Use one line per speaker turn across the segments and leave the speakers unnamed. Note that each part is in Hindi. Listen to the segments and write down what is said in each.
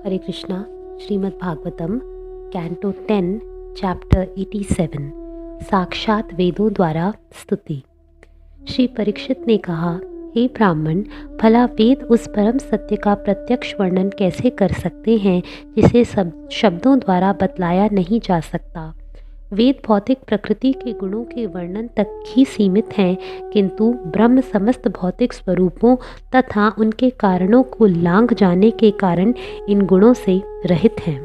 हरे कृष्णा। श्रीमद् भागवतम कैंटो 10 चैप्टर 87 साक्षात वेदों द्वारा स्तुति। श्री परीक्षित ने कहा, हे ब्राह्मण, भला वेद उस परम सत्य का प्रत्यक्ष वर्णन कैसे कर सकते हैं जिसे सब शब्दों द्वारा बतलाया नहीं जा सकता। वेद भौतिक प्रकृति के गुणों के वर्णन तक ही सीमित हैं, किंतु ब्रह्म समस्त भौतिक स्वरूपों तथा उनके कारणों को लांघ जाने के कारण इन गुणों से रहित हैं।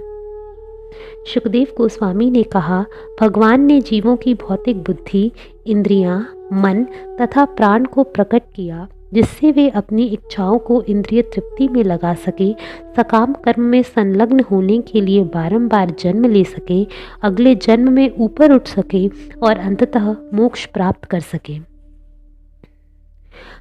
सुखदेव गोस्वामी ने कहा, भगवान ने जीवों की भौतिक बुद्धि, इंद्रियां, मन तथा प्राण को प्रकट किया जिससे वे अपनी इच्छाओं को इंद्रिय तृप्ति में लगा सके, सकाम कर्म में संलग्न होने के लिए बारंबार जन्म ले सके, अगले जन्म में ऊपर उठ सके और अंततः मोक्ष प्राप्त कर सके।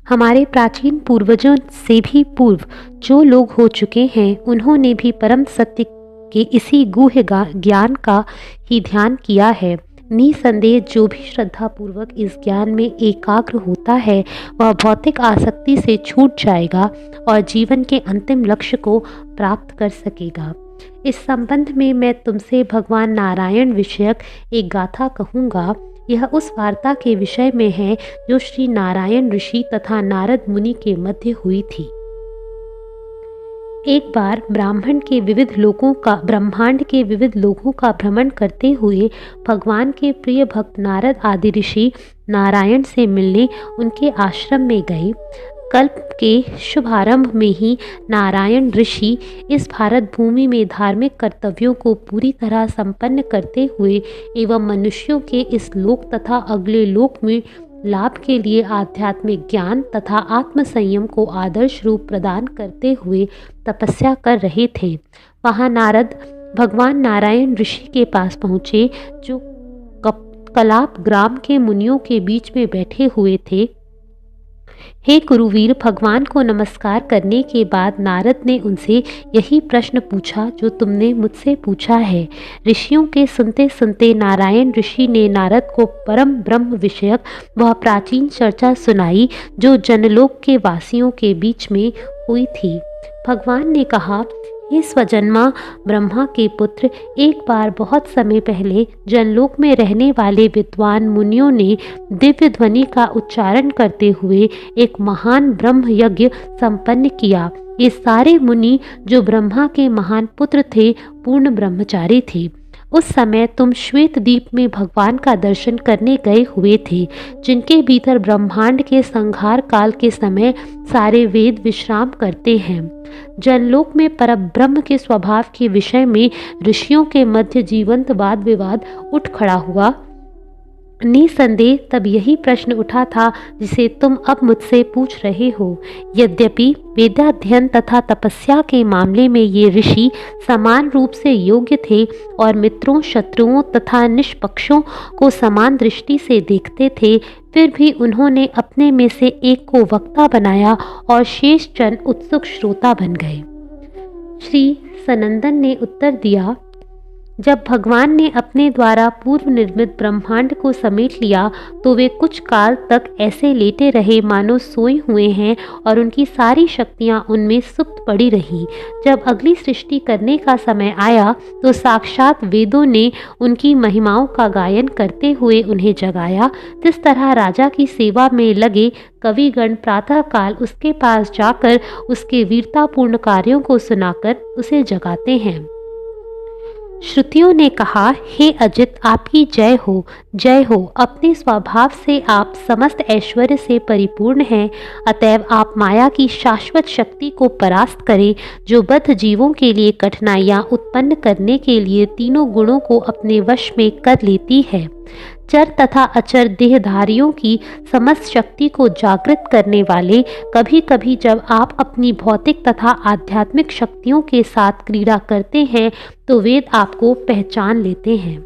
हमारे प्राचीन पूर्वजों से भी पूर्व जो लोग हो चुके हैं, उन्होंने भी परम सत्य के इसी गूढ़ ज्ञान का ही ध्यान किया है। निसंदेह जो भी श्रद्धा पूर्वक इस ज्ञान में एकाग्र होता है वह भौतिक आसक्ति से छूट जाएगा और जीवन के अंतिम लक्ष्य को प्राप्त कर सकेगा। इस संबंध में मैं तुमसे भगवान नारायण विषयक एक गाथा कहूँगा। यह उस वार्ता के विषय में है जो श्री नारायण ऋषि तथा नारद मुनि के मध्य हुई थी। एक बार ब्रह्मांड के विविध लोगों का भ्रमण करते हुए भगवान के प्रिय भक्त नारद आदि ऋषि नारायण से मिलने उनके आश्रम में गए। कल्प के शुभारंभ में ही नारायण ऋषि इस भारत भूमि में धार्मिक कर्तव्यों को पूरी तरह संपन्न करते हुए एवं मनुष्यों के इस लोक तथा अगले लोक में लाभ के लिए आध्यात्मिक ज्ञान तथा आत्म संयम को आदर्श रूप प्रदान करते हुए तपस्या कर रहे थे। वहाँ नारद भगवान नारायण ऋषि के पास पहुँचे जो कलाप ग्राम के मुनियों के बीच में बैठे हुए थे। हे कुरुवीर, भगवान को नमस्कार करने के बाद नारद ने उनसे यही प्रश्न पूछा जो तुमने मुझसे पूछा है। ऋषियों के सुनते सुनते नारायण ऋषि ने नारद को परम ब्रह्म विषयक वह प्राचीन चर्चा सुनाई जो जनलोक के वासियों के बीच में हुई थी। भगवान ने कहा, हे स्वजन्मा ब्रह्मा के पुत्र, एक बार बहुत समय पहले जनलोक में रहने वाले विद्वान मुनियों ने दिव्य ध्वनि का उच्चारण करते हुए एक महान ब्रह्म यज्ञ संपन्न किया। ये सारे मुनि जो ब्रह्मा के महान पुत्र थे, पूर्ण ब्रह्मचारी थे। उस समय तुम श्वेत द्वीप में भगवान का दर्शन करने गए हुए थे, जिनके भीतर ब्रह्मांड के संहार काल के समय सारे वेद विश्राम करते हैं। जनलोक में परब्रह्म के स्वभाव के विषय में ऋषियों के मध्य जीवंत वाद विवाद उठ खड़ा हुआ। निसंदेह तब यही प्रश्न उठा था जिसे तुम अब मुझसे पूछ रहे हो। यद्यपि वेदाध्ययन तथा तपस्या के मामले में ये ऋषि समान रूप से योग्य थे और मित्रों, शत्रुओं तथा निष्पक्षों को समान दृष्टि से देखते थे, फिर भी उन्होंने अपने में से एक को वक्ता बनाया और शेष जन उत्सुक श्रोता बन गए। श्री सनंदन ने उत्तर दिया, जब भगवान ने अपने द्वारा पूर्व निर्मित ब्रह्मांड को समेट लिया तो वे कुछ काल तक ऐसे लेटे रहे मानो सोए हुए हैं और उनकी सारी शक्तियां उनमें सुप्त पड़ी रहीं। जब अगली सृष्टि करने का समय आया तो साक्षात वेदों ने उनकी महिमाओं का गायन करते हुए उन्हें जगाया। जिस तरह राजा की सेवा में लगे कविगण प्रातःकाल उसके पास जाकर उसके वीरतापूर्ण कार्यों को सुनाकर उसे जगाते हैं। श्रुतियों ने कहा, हे अजित, आपकी जय हो, जय हो। अपने स्वभाव से आप समस्त ऐश्वर्य से परिपूर्ण हैं, अतएव आप माया की शाश्वत शक्ति को परास्त करें जो बद्ध जीवों के लिए कठिनाइयाँ उत्पन्न करने के लिए तीनों गुणों को अपने वश में कर लेती है। चर तथा अचर देहधारियों की समस्त शक्ति को जागृत करने वाले, कभी कभी जब आप अपनी भौतिक तथा आध्यात्मिक शक्तियों के साथ क्रीड़ा करते हैं तो वेद आपको पहचान लेते हैं।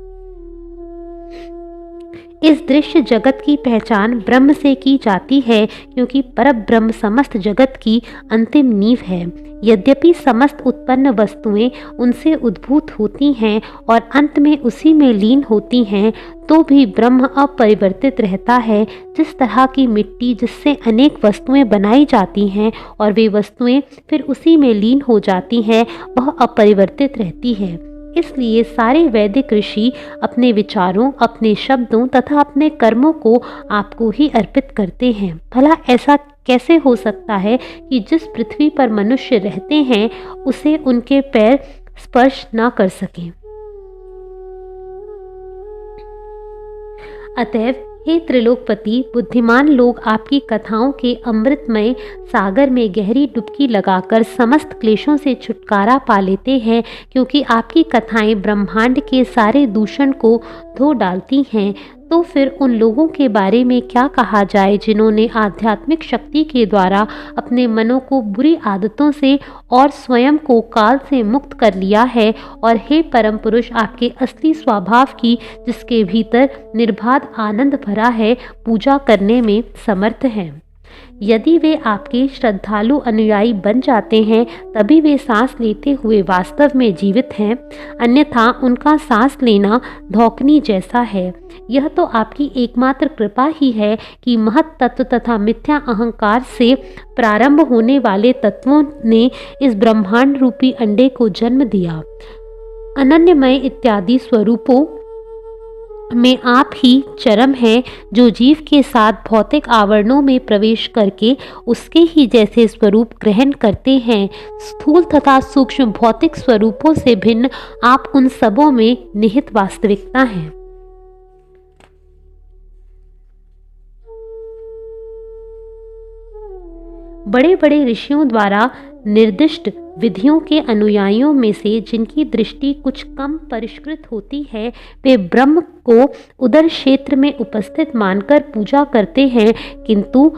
इस दृश्य जगत की पहचान ब्रह्म से की जाती है, क्योंकि परब्रह्म समस्त जगत की अंतिम नींव है। यद्यपि समस्त उत्पन्न वस्तुएं उनसे उद्भूत होती हैं और अंत में उसी में लीन होती हैं, तो भी ब्रह्म अपरिवर्तित रहता है। जिस तरह की मिट्टी जिससे अनेक वस्तुएं बनाई जाती हैं और वे वस्तुएं फिर उसी में लीन हो जाती हैं, वह अपरिवर्तित रहती है। इसलिए सारे वैदिक ऋषि अपने विचारों, अपने शब्दों तथा अपने कर्मों को आपको ही अर्पित करते हैं। भला ऐसा कैसे हो सकता है कि जिस पृथ्वी पर मनुष्य रहते हैं उसे उनके पैर स्पर्श न कर सकें। अतएव हे त्रिलोकपति, बुद्धिमान लोग आपकी कथाओं के अमृतमय सागर में गहरी डुबकी लगाकर समस्त क्लेशों से छुटकारा पा लेते हैं, क्योंकि आपकी कथाएं ब्रह्मांड के सारे दूषण को धो डालती हैं। तो फिर उन लोगों के बारे में क्या कहा जाए जिन्होंने आध्यात्मिक शक्ति के द्वारा अपने मनों को बुरी आदतों से और स्वयं को काल से मुक्त कर लिया है, और हे परम पुरुष, आपके असली स्वभाव की, जिसके भीतर निर्बाध आनंद भरा है, पूजा करने में समर्थ हैं। यदि वे आपके श्रद्धालु अनुयायी बन जाते हैं, तभी वे सांस लेते हुए वास्तव में जीवित हैं, अन्यथा उनका सांस लेना धौंकनी जैसा है। यह तो आपकी एकमात्र कृपा ही है कि महत तत्व तथा मिथ्या अहंकार से प्रारंभ होने वाले तत्वों ने इस ब्रह्मांड रूपी अंडे को जन्म दिया। अनन्यमय इत्यादि स्वरूपों में आप ही चरम हैं, जो जीव के साथ भौतिक आवरणों में प्रवेश करके उसके ही जैसे स्वरूप ग्रहण करते हैं। स्थूल तथा सूक्ष्म भौतिक स्वरूपों से भिन्न आप उन सबों में निहित वास्तविकता हैं। बड़े बड़े ऋषियों द्वारा निर्दिष्ट विधियों के अनुयायियों में से जिनकी दृष्टि कुछ कम परिष्कृत होती है, वे ब्रह्म को उदर क्षेत्र में उपस्थित मानकर पूजा करते हैं, किंतु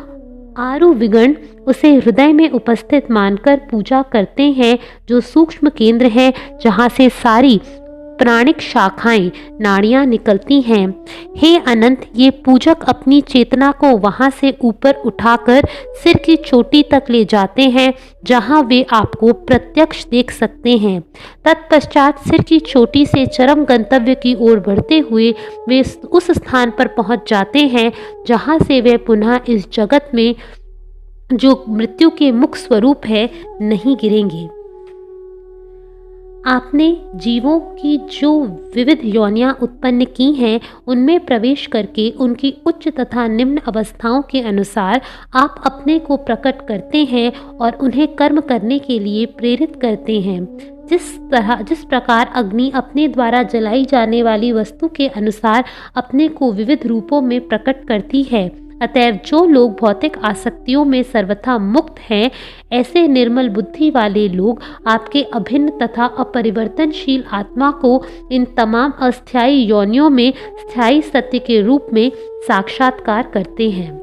आरु विगण उसे हृदय में उपस्थित मानकर पूजा करते हैं, जो सूक्ष्म केंद्र है, जहाँ से सारी प्राणिक शाखाएं, नाड़ियां निकलती हैं। हे अनंत, ये पूजक अपनी चेतना को वहां से ऊपर उठाकर सिर की चोटी तक ले जाते हैं, जहां वे आपको प्रत्यक्ष देख सकते हैं। तत्पश्चात सिर की चोटी से चरम गंतव्य की ओर बढ़ते हुए वे उस स्थान पर पहुंच जाते हैं जहां से वे पुनः इस जगत में, जो मृत्यु के मुख स्वरूप है, नहीं गिरेंगे। आपने जीवों की जो विविध योनियां उत्पन्न की हैं, उनमें प्रवेश करके उनकी उच्च तथा निम्न अवस्थाओं के अनुसार आप अपने को प्रकट करते हैं और उन्हें कर्म करने के लिए प्रेरित करते हैं। जिस प्रकार अग्नि अपने द्वारा जलाई जाने वाली वस्तु के अनुसार अपने को विविध रूपों में प्रकट करती है, अतएव जो लोग भौतिक आसक्तियों में सर्वथा मुक्त हैं, ऐसे निर्मल बुद्धि वाले लोग आपके अभिन्न तथा अपरिवर्तनशील आत्मा को इन तमाम अस्थायी योनियों में स्थायी सत्य के रूप में साक्षात्कार करते हैं।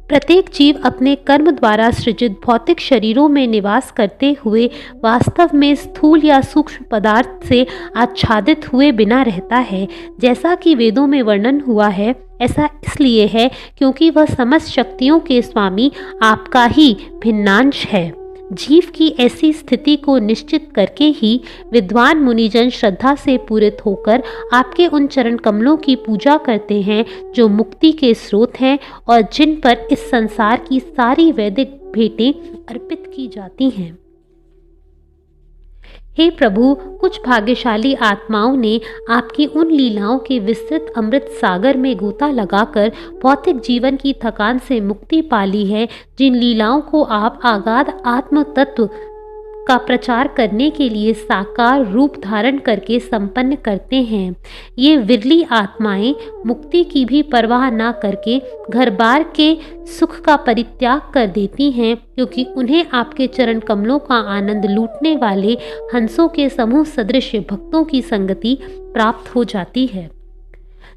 प्रत्येक जीव अपने कर्म द्वारा सृजित भौतिक शरीरों में निवास करते हुए वास्तव में स्थूल या सूक्ष्म पदार्थ से आच्छादित हुए बिना रहता है। जैसा कि वेदों में वर्णन हुआ है, ऐसा इसलिए है क्योंकि वह समस्त शक्तियों के स्वामी आपका ही भिन्नांश है। जीव की ऐसी स्थिति को निश्चित करके ही विद्वान मुनिजन श्रद्धा से पूरित होकर आपके उन चरण कमलों की पूजा करते हैं, जो मुक्ति के स्रोत हैं और जिन पर इस संसार की सारी वैदिक भेंटें अर्पित की जाती हैं। हे प्रभु, कुछ भाग्यशाली आत्माओं ने आपकी उन लीलाओं के विस्तृत अमृत सागर में गोता लगाकर भौतिक जीवन की थकान से मुक्ति पा ली है, जिन लीलाओं को आप अगाध आत्म तत्व का प्रचार करने के लिए साकार रूप धारण करके संपन्न करते हैं। ये विरली आत्माएं मुक्ति की भी परवाह ना करके घर बार के सुख का परित्याग कर देती हैं, क्योंकि उन्हें आपके चरण कमलों का आनंद लूटने वाले हंसों के समूह सदृश भक्तों की संगति प्राप्त हो जाती है।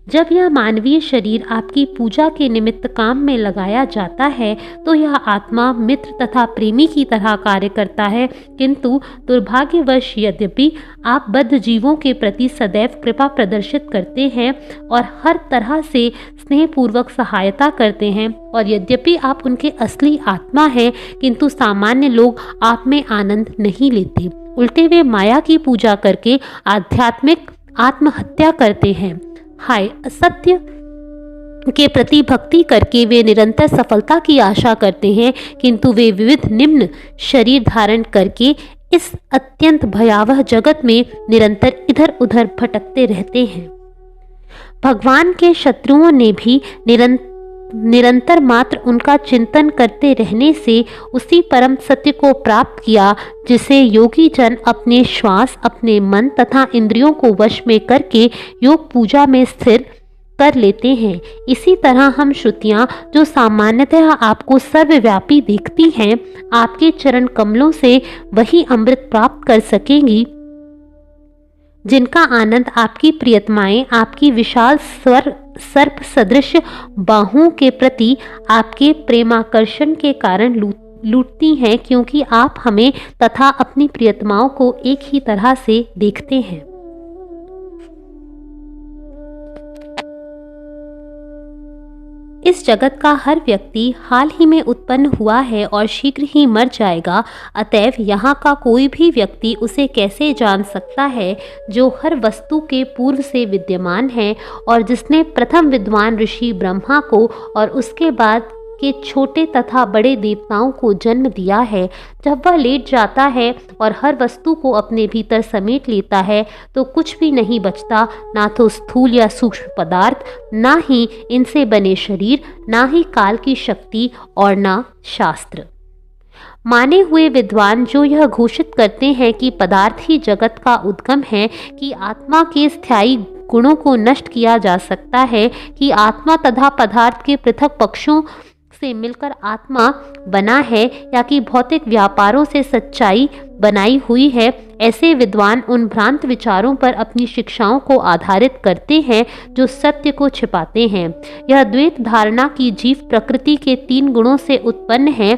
जब यह मानवीय शरीर आपकी पूजा के निमित्त काम में लगाया जाता है तो यह आत्मा मित्र तथा प्रेमी की तरह कार्य करता है, किंतु दुर्भाग्यवश यद्यपि आप बद्ध जीवों के प्रति सदैव कृपा प्रदर्शित करते हैं और हर तरह से स्नेहपूर्वक सहायता करते हैं, और यद्यपि आप उनके असली आत्मा हैं, किंतु सामान्य लोग आप में आनंद नहीं लेते। उल्टे वे माया की पूजा करके आध्यात्मिक आत्महत्या करते हैं। हाय, असत्य के प्रति भक्ति करके वे निरंतर सफलता की आशा करते हैं, किंतु वे विविध निम्न शरीर धारण करके इस अत्यंत भयावह जगत में निरंतर इधर उधर भटकते रहते हैं। भगवान के शत्रुओं ने भी निरंतर मात्र उनका चिंतन करते रहने से उसी परम सत्य को प्राप्त किया, जिसे योगी जन अपने श्वास, अपने मन तथा इंद्रियों को वश में करके योग पूजा में स्थिर कर लेते हैं। इसी तरह हम श्रुतियाँ, जो सामान्यतः आपको सर्वव्यापी देखती हैं, आपके चरण कमलों से वही अमृत प्राप्त कर सकेंगी जिनका आनंद आपकी प्रियतमाएं आपकी विशाल सर्प सदृश बाहों के प्रति आपके प्रेमाकर्षण के कारण लूटती हैं, क्योंकि आप हमें तथा अपनी प्रियतमाओं को एक ही तरह से देखते हैं। इस जगत का हर व्यक्ति हाल ही में उत्पन्न हुआ है और शीघ्र ही मर जाएगा, अतएव यहाँ का कोई भी व्यक्ति उसे कैसे जान सकता है जो हर वस्तु के पूर्व से विद्यमान है और जिसने प्रथम विद्वान ऋषि ब्रह्मा को और उसके बाद के छोटे तथा बड़े देवताओं को जन्म दिया है। जब वह लेट जाता है और हर वस्तु को अपने भीतर समेट लेता है तो कुछ भी नहीं बचता, ना तो स्थूल या सूक्ष्म पदार्थ, ना ही इनसे बने शरीर, ना ही काल की शक्ति और ना शास्त्र। माने हुए विद्वान जो यह घोषित करते हैं कि पदार्थ ही जगत का उद्गम है, कि आत्मा के स्थायी गुणों को नष्ट किया जा सकता है, कि आत्मा तथा पदार्थ के पृथक पक्षों से मिलकर आत्मा बना है, या कि भौतिक व्यापारों से सच्चाई बनाई हुई है, ऐसे विद्वान उन भ्रांत विचारों पर अपनी शिक्षाओं को आधारित करते हैं जो सत्य को छिपाते हैं। यह द्वैत धारणा की जीव प्रकृति के 3 गुणों से उत्पन्न है,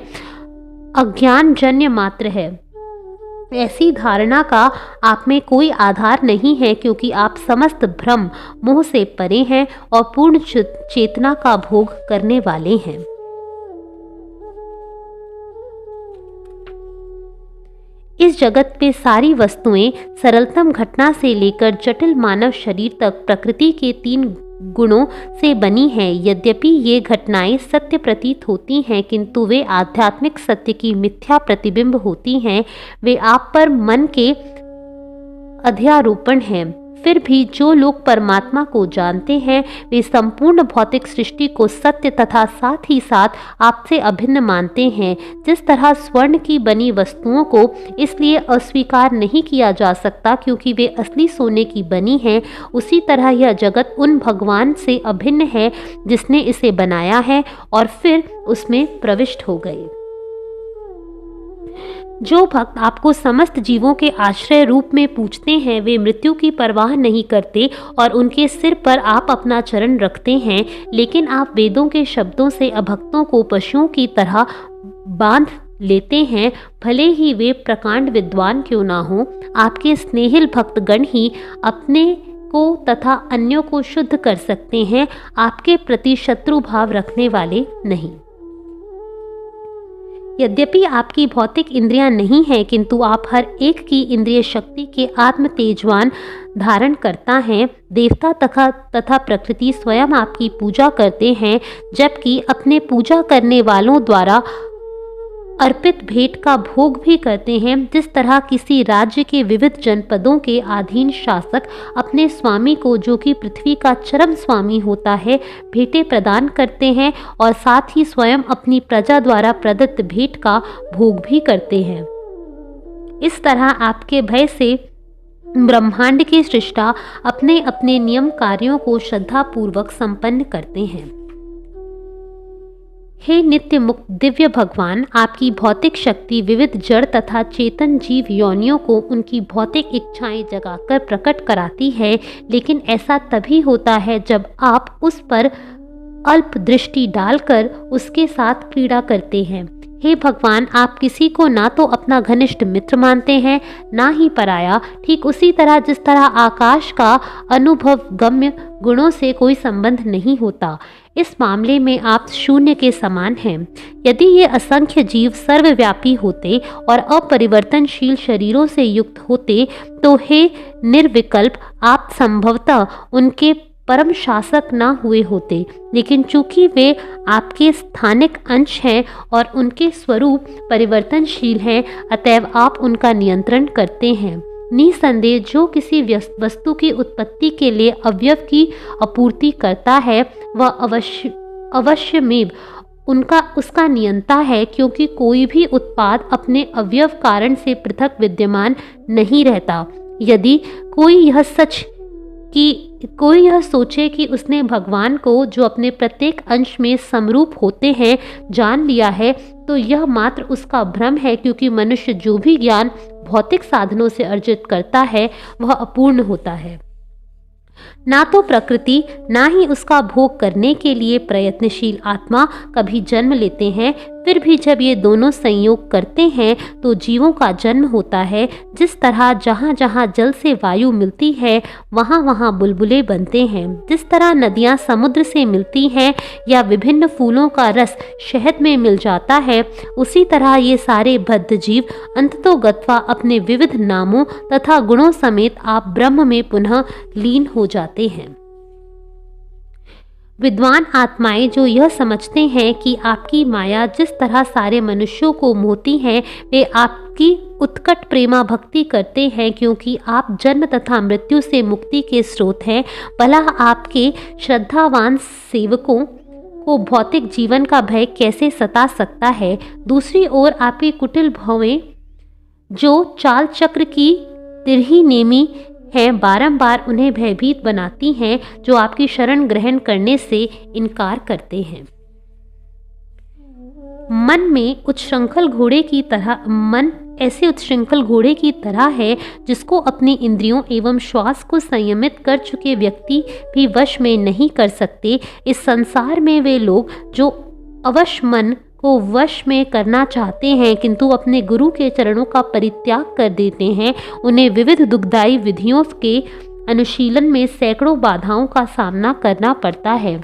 अज्ञान जन्य मात्र है। ऐसी धारणा का आप में कोई आधार नहीं है, क्योंकि आप समस्त भ्रम मोह से परे हैं और पूर्ण चेतना का भोग करने वाले हैं। इस जगत में सारी वस्तुएं सरलतम घटना से लेकर जटिल मानव शरीर तक प्रकृति के 3 गुणों से बनी है। यद्यपि ये घटनाएं सत्य प्रतीत होती हैं, किंतु वे आध्यात्मिक सत्य की मिथ्या प्रतिबिंब होती हैं। वे आप पर मन के अध्यारोपण हैं। फिर भी जो लोग परमात्मा को जानते हैं वे संपूर्ण भौतिक सृष्टि को सत्य तथा साथ ही साथ आपसे अभिन्न मानते हैं। जिस तरह स्वर्ण की बनी वस्तुओं को इसलिए अस्वीकार नहीं किया जा सकता क्योंकि वे असली सोने की बनी हैं, उसी तरह यह जगत उन भगवान से अभिन्न है जिसने इसे बनाया है और फिर उसमें प्रविष्ट हो गए। जो भक्त आपको समस्त जीवों के आश्रय रूप में पूजते हैं वे मृत्यु की परवाह नहीं करते और उनके सिर पर आप अपना चरण रखते हैं, लेकिन आप वेदों के शब्दों से अभक्तों को पशुओं की तरह बांध लेते हैं। भले ही वे प्रकांड विद्वान क्यों ना हो, आपके स्नेहिल भक्तगण ही अपने को तथा अन्यों को शुद्ध कर सकते हैं, आपके प्रति शत्रु भाव रखने वाले नहीं। यद्यपि आपकी भौतिक इंद्रियां नहीं हैं, किंतु आप हर एक की इंद्रिय शक्ति के आत्म तेजवान धारण करता है। देवता तथा प्रकृति स्वयं आपकी पूजा करते हैं, जबकि अपने पूजा करने वालों द्वारा अर्पित भेंट का भोग भी करते हैं। जिस तरह किसी राज्य के विविध जनपदों के अधीन शासक अपने स्वामी को, जो कि पृथ्वी का चरम स्वामी होता है, भेंटें प्रदान करते हैं और साथ ही स्वयं अपनी प्रजा द्वारा प्रदत्त भेंट का भोग भी करते हैं। इस तरह आपके भय से ब्रह्मांड के सृष्टा अपने अपने नियम कार्यों को श्रद्धापूर्वक संपन्न करते हैं। हे नित्य मुक्त दिव्य भगवान, आपकी भौतिक शक्ति विविध जड़ तथा चेतन जीव योनियों को उनकी भौतिक इच्छाएं जगाकर प्रकट कराती है, लेकिन ऐसा तभी होता है जब आप उस पर अल्प दृष्टि डालकर उसके साथ क्रीड़ा करते हैं। हे भगवान, आप किसी को ना तो अपना घनिष्ठ मित्र मानते हैं, ना ही पराया। ठीक उसी तरह जिस तरह आकाश का अनुभव गम्य गुणों से कोई संबंध नहीं होता, इस मामले में आप शून्य के समान हैं। यदि ये असंख्य जीव सर्वव्यापी होते और अपरिवर्तनशील शरीरों से युक्त होते, तो हे निर्विकल्प, आप संभवतः उनके परम शासक ना हुए होते, लेकिन चूंकि वे आपके स्थानिक अंश हैं और उनके स्वरूप परिवर्तनशील हैं, अतएव आप उनका नियंत्रण करते हैं। निसंदेह जो किसी वस्तु की उत्पत्ति के लिए अवयव की आपूर्ति करता है, वह अवश्यमेव उसका नियंता है, क्योंकि कोई भी उत्पाद अपने अवयव कारण से पृथक विद्यमान नहीं रहता। यदि कोई यह सोचे कि उसने भगवान को, जो अपने प्रत्येक अंश में समरूप होते हैं, जान लिया है, तो यह मात्र उसका भ्रम है, क्योंकि मनुष्य जो भी ज्ञान भौतिक साधनों से अर्जित करता है वह अपूर्ण होता है। ना तो प्रकृति ना ही उसका भोग करने के लिए प्रयत्नशील आत्मा कभी जन्म लेते हैं। फिर भी जब ये दोनों संयोग करते हैं तो जीवों का जन्म होता है। जिस तरह जहाँ जहाँ जल से वायु मिलती है वहाँ वहाँ बुलबुले बनते हैं, जिस तरह नदियाँ समुद्र से मिलती हैं या विभिन्न फूलों का रस शहद में मिल जाता है, उसी तरह ये सारे बद्ध जीव अंततोगत्वा अपने विविध नामों तथा गुणों समेत आप ब्रह्म में पुनः लीन हो जाते हैं। विद्वान आत्माएं जो यह समझते हैं कि आपकी माया जिस तरह सारे मनुष्यों को मोहती है, वे आपकी उत्कट प्रेमा भक्ति करते हैं, क्योंकि आप जन्म तथा मृत्यु से मुक्ति के स्रोत हैं। भला आपके श्रद्धावान सेवकों को भौतिक जीवन का भय कैसे सता सकता है। दूसरी ओर आपकी कुटिल भवें जो चाल चक्र की तिरही नेमी हैं, बारंबार उन्हें भयभीत बनाती हैं, जो आपकी शरण ग्रहण करने से इनकार करते हैं। मन ऐसे उत्श्रृंखल घोड़े की तरह है, जिसको अपनी इंद्रियों एवं श्वास को संयमित कर चुके व्यक्ति भी वश में नहीं कर सकते। इस संसार में वे लोग जो अवश्य मन को वश में करना चाहते हैं, किंतु अपने गुरु के चरणों का परित्याग कर देते हैं, उन्हें विविध दुखदायी विधियों के अनुशीलन में सैकड़ों बाधाओं का सामना करना पड़ता है।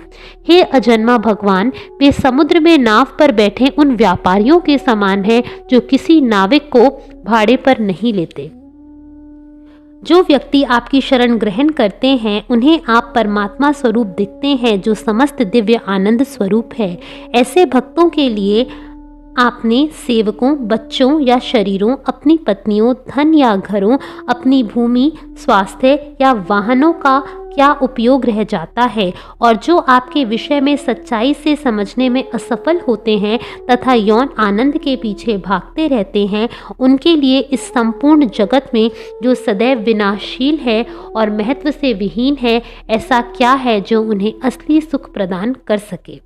हे अजन्मा भगवान, वे समुद्र में नाव पर बैठे उन व्यापारियों के समान हैं जो किसी नाविक को भाड़े पर नहीं लेते। जो व्यक्ति आपकी शरण ग्रहण करते हैं, उन्हें आप परमात्मा स्वरूप दिखते हैं, जो समस्त दिव्य आनंद स्वरूप है। ऐसे भक्तों के लिए आपने सेवकों, बच्चों या शरीरों, अपनी पत्नियों, धन या घरों, अपनी भूमि, स्वास्थ्य या वाहनों का क्या उपयोग रह जाता है। और जो आपके विषय में सच्चाई से समझने में असफल होते हैं तथा यौन आनंद के पीछे भागते रहते हैं, उनके लिए इस संपूर्ण जगत में जो सदैव विनाशशील है और महत्व से विहीन है, ऐसा क्या है जो उन्हें असली सुख प्रदान कर सके।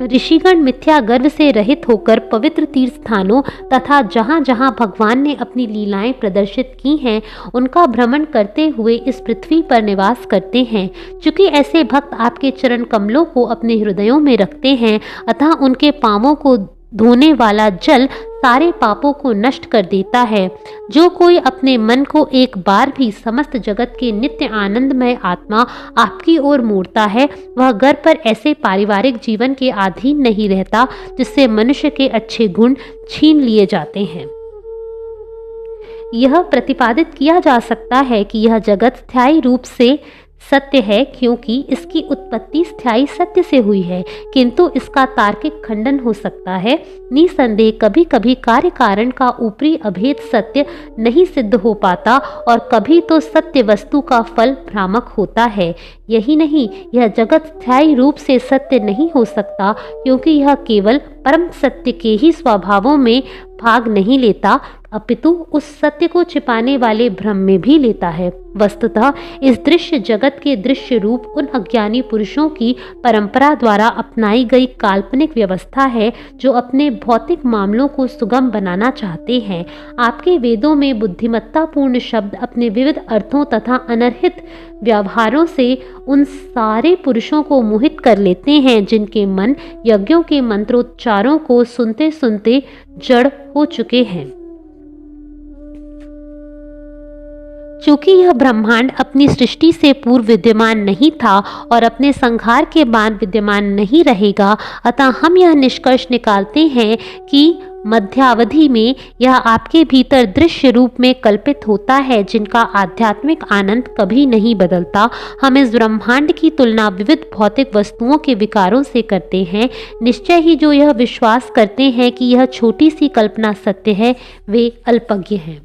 ऋषिगण मिथ्या गर्व से रहित होकर पवित्र तीर्थ स्थानों तथा जहाँ जहाँ भगवान ने अपनी लीलाएं प्रदर्शित की हैं, उनका भ्रमण करते हुए इस पृथ्वी पर निवास करते हैं। चूँकि ऐसे भक्त आपके चरण कमलों को अपने हृदयों में रखते हैं, अतः उनके पांवों को धोने वाला जल सारे पापों को नष्ट कर देता है। जो कोई अपने मन को एक बार भी समस्त जगत के नित्य आनंदमय आत्मा आपकी ओर मोड़ता है, वह घर पर ऐसे पारिवारिक जीवन के अधीन नहीं रहता जिससे मनुष्य के अच्छे गुण छीन लिए जाते हैं। यह प्रतिपादित किया जा सकता है कि यह जगत स्थायी रूप से सत्य है, क्योंकि इसकी उत्पत्ति स्थायी सत्य से हुई है, किंतु इसका तार्किक खंडन हो सकता है। निसंदेह कभी कभी कार्य कारण का ऊपरी अभेद सत्य नहीं सिद्ध हो पाता और कभी तो सत्य वस्तु का फल भ्रामक होता है। यही नहीं, यह जगत स्थायी रूप से सत्य नहीं हो सकता, क्योंकि यह केवल परम सत्य के ही स्वभावों में भाग नहीं लेता, अपितु उस सत्य को छिपाने वाले भ्रम में भी लेता है। वस्तुतः इस दृश्य जगत के दृश्य रूप उन अज्ञानी पुरुषों की परंपरा द्वारा अपनाई गई काल्पनिक व्यवस्था है जो अपने भौतिक मामलों को सुगम बनाना चाहते हैं। आपके वेदों में बुद्धिमत्तापूर्ण शब्द अपने विविध अर्थों तथा अनर्हित व्यवहारों से उन सारे पुरुषों को मोहित कर लेते हैं जिनके मन यज्ञों के मंत्रोच्चारों को सुनते सुनते जड़ हो चुके हैं। चूंकि यह ब्रह्मांड अपनी सृष्टि से पूर्व विद्यमान नहीं था और अपने संहार के बाद विद्यमान नहीं रहेगा, अतः हम यह निष्कर्ष निकालते हैं कि मध्यावधि में यह आपके भीतर दृश्य रूप में कल्पित होता है जिनका आध्यात्मिक आनंद कभी नहीं बदलता। हम इस ब्रह्मांड की तुलना विविध भौतिक वस्तुओं के विकारों से करते हैं। निश्चय ही जो यह विश्वास करते हैं कि यह छोटी सी कल्पना सत्य है, वे अल्पज्ञ हैं।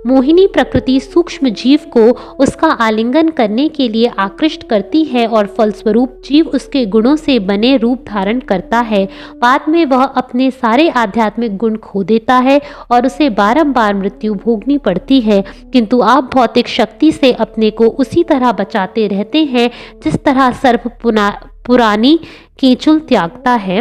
मोहिनी प्रकृति सूक्ष्म जीव को उसका आलिंगन करने के लिए आकृष्ट करती है और फलस्वरूप जीव उसके गुणों से बने रूप धारण करता है। बाद में वह अपने सारे आध्यात्मिक गुण खो देता है और उसे बारंबार मृत्यु भोगनी पड़ती है। किंतु आप भौतिक शक्ति से अपने को उसी तरह बचाते रहते हैं जिस तरह सर्प पुरानी कीचुल त्यागता है।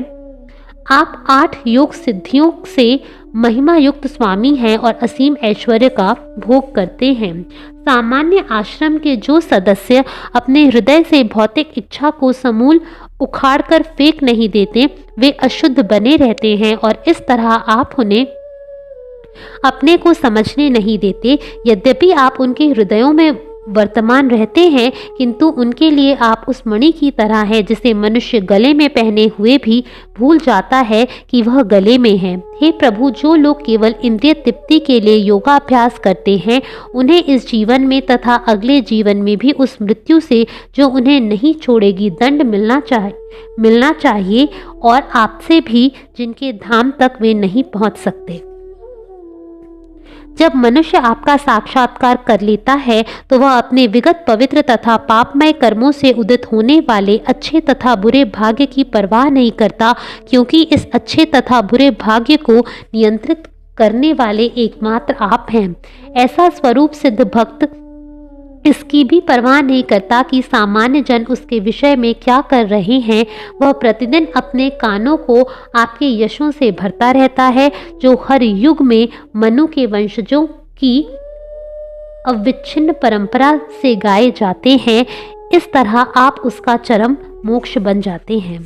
आप 8 योग सिद्धियों से महिमा युक्त स्वामी हैं और असीम ऐश्वर्य का भोग करते हैं। सामान्य आश्रम के जो सदस्य अपने हृदय से भौतिक इच्छा को समूल उखाड़कर फेंक नहीं देते, वे अशुद्ध बने रहते हैं और इस तरह आप उन्हें अपने को समझने नहीं देते। यद्यपि आप उनके हृदयों में वर्तमान रहते हैं, किंतु उनके लिए आप उस मणि की तरह है जिसे मनुष्य गले में पहने हुए भी भूल जाता है कि वह गले में है। हे प्रभु, जो लोग केवल इंद्रिय तृप्ति के लिए योगाभ्यास करते हैं, उन्हें इस जीवन में तथा अगले जीवन में भी उस मृत्यु से जो उन्हें नहीं छोड़ेगी दंड मिलना चाहिए और आपसे भी जिनके धाम तक वे नहीं पहुंच सकते। जब मनुष्य आपका साक्षात्कार कर लेता है तो वह अपने विगत पवित्र तथा पापमय कर्मों से उदित होने वाले अच्छे तथा बुरे भाग्य की परवाह नहीं करता, क्योंकि इस अच्छे तथा बुरे भाग्य को नियंत्रित करने वाले एकमात्र आप हैं। ऐसा स्वरूप सिद्ध भक्त इसकी भी परवाह नहीं करता कि सामान्य जन उसके विषय में क्या कर रहे हैं। वह प्रतिदिन अपने कानों को आपके यशों से भरता रहता है जो हर युग में मनु के वंशजों की अविच्छिन्न परंपरा से गाए जाते हैं। इस तरह आप उसका चरम मोक्ष बन जाते हैं।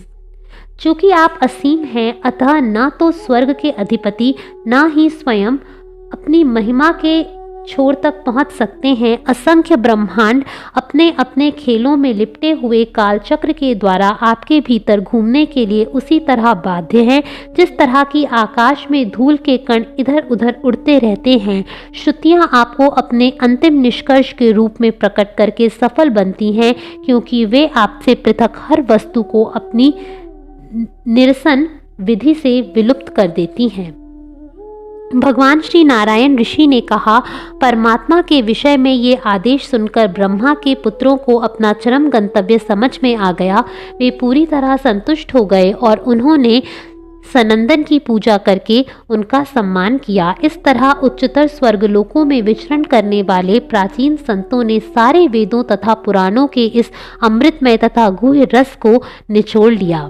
चूंकि आप असीम हैं, अतः न तो स्वर्ग के अधिपति न ही स्वयं अपनी महिमा के छोर तक पहुंच सकते हैं। असंख्य ब्रह्मांड अपने अपने खेलों में लिपटे हुए कालचक्र के द्वारा आपके भीतर घूमने के लिए उसी तरह बाध्य हैं जिस तरह की आकाश में धूल के कण इधर उधर उड़ते रहते हैं। श्रुतियां आपको अपने अंतिम निष्कर्ष के रूप में प्रकट करके सफल बनती हैं, क्योंकि वे आपसे पृथक हर वस्तु को अपनी निरसन विधि से विलुप्त कर देती हैं। भगवान श्री नारायण ऋषि ने कहा, परमात्मा के विषय में ये आदेश सुनकर ब्रह्मा के पुत्रों को अपना चरम गंतव्य समझ में आ गया। वे पूरी तरह संतुष्ट हो गए और उन्होंने सनंदन की पूजा करके उनका सम्मान किया। इस तरह उच्चतर स्वर्गलोकों में विचरण करने वाले प्राचीन संतों ने सारे वेदों तथा पुराणों के इस अमृतमय तथा गुह्य रस को निचोड़ लिया।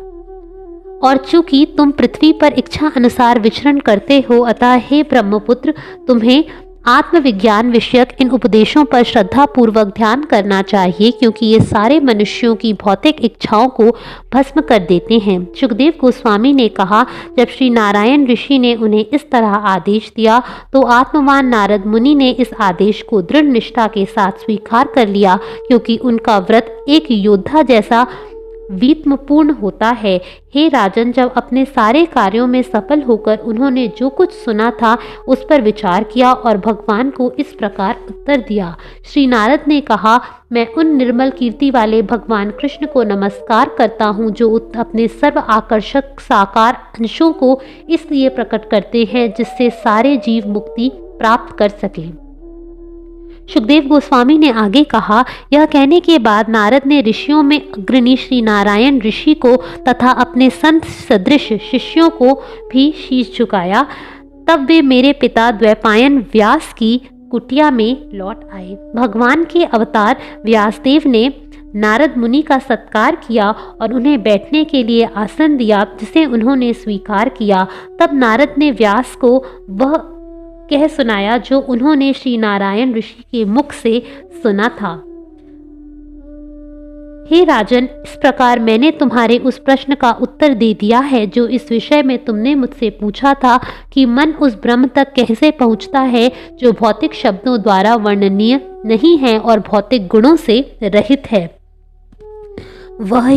और चूंकि तुम पृथ्वी पर इच्छा अनुसार विचरण करते हो, अतः हे ब्रह्मपुत्र, तुम्हें आत्मविज्ञान विषयक इन उपदेशों पर श्रद्धा पूर्वक ध्यान करना चाहिए, क्योंकि ये सारे मनुष्यों की भौतिक इच्छाओं को भस्म कर देते हैं। सुखदेव गोस्वामी ने कहा, जब श्री नारायण ऋषि ने उन्हें इस तरह आदेश दिया तो आत्मवान नारद मुनि ने इस आदेश को दृढ़ निष्ठा के साथ स्वीकार कर लिया, क्योंकि उनका व्रत एक योद्धा जैसा वीतमपूर्ण होता है। हे राजन, जब अपने सारे कार्यों में सफल होकर उन्होंने जो कुछ सुना था उस पर विचार किया और भगवान को इस प्रकार उत्तर दिया। श्री नारद ने कहा, मैं उन निर्मल कीर्ति वाले भगवान कृष्ण को नमस्कार करता हूँ जो अपने सर्व आकर्षक साकार अंशों को इसलिए प्रकट करते हैं जिससे सारे जीव मुक्ति प्राप्त कर सकें। सुखदेव गोस्वामी ने आगे कहा, यह कहने के बाद नारद ने ऋषियों में अग्रणी श्री नारायण ऋषि को तथा अपने संत सदृश शिष्यों को भी शीश झुकाया। तब वे मेरे पिता द्वैपायन व्यास की कुटिया में लौट आए। भगवान के अवतार व्यासदेव ने नारद मुनि का सत्कार किया और उन्हें बैठने के लिए आसन दिया, जिसे उन्होंने स्वीकार किया। तब नारद ने व्यास को वह कह सुनाया जो उन्होंने श्री नारायण ऋषि के मुख से सुना था। हे राजन, इस प्रकार मैंने तुम्हारे उस प्रश्न का उत्तर दे दिया है जो इस विषय में तुमने मुझसे पूछा था कि मन उस ब्रह्म तक कैसे पहुंचता है जो भौतिक शब्दों द्वारा वर्णनीय नहीं है और भौतिक गुणों से रहित है। वह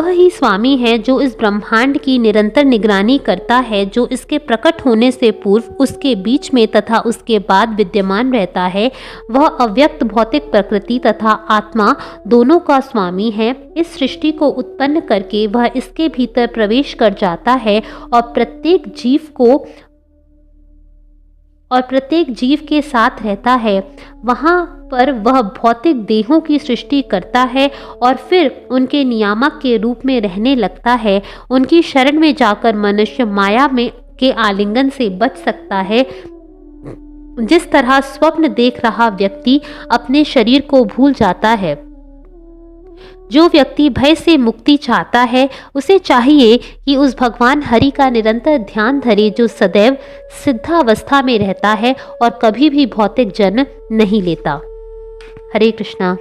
ही स्वामी है जो इस ब्रह्मांड की निरंतर निगरानी करता है, जो इसके प्रकट होने से पूर्व, उसके बीच में तथा उसके बाद विद्यमान रहता है। वह अव्यक्त भौतिक प्रकृति तथा आत्मा दोनों का स्वामी है। इस सृष्टि को उत्पन्न करके वह इसके भीतर प्रवेश कर जाता है और प्रत्येक जीव के साथ रहता है। वहाँ पर वह भौतिक देहों की सृष्टि करता है और फिर उनके नियामक के रूप में रहने लगता है। उनकी शरण में जाकर मनुष्य माया में के आलिंगन से बच सकता है। जिस तरह स्वप्न देख रहा व्यक्ति अपने शरीर को भूल जाता है। जो व्यक्ति भय से मुक्ति चाहता है, उसे चाहिए कि उस भगवान हरि का निरंतर ध्यान धरे जो सदैव सिद्धावस्था में रहता है और कभी भी भौतिक जन्म नहीं लेता। हरे कृष्णा।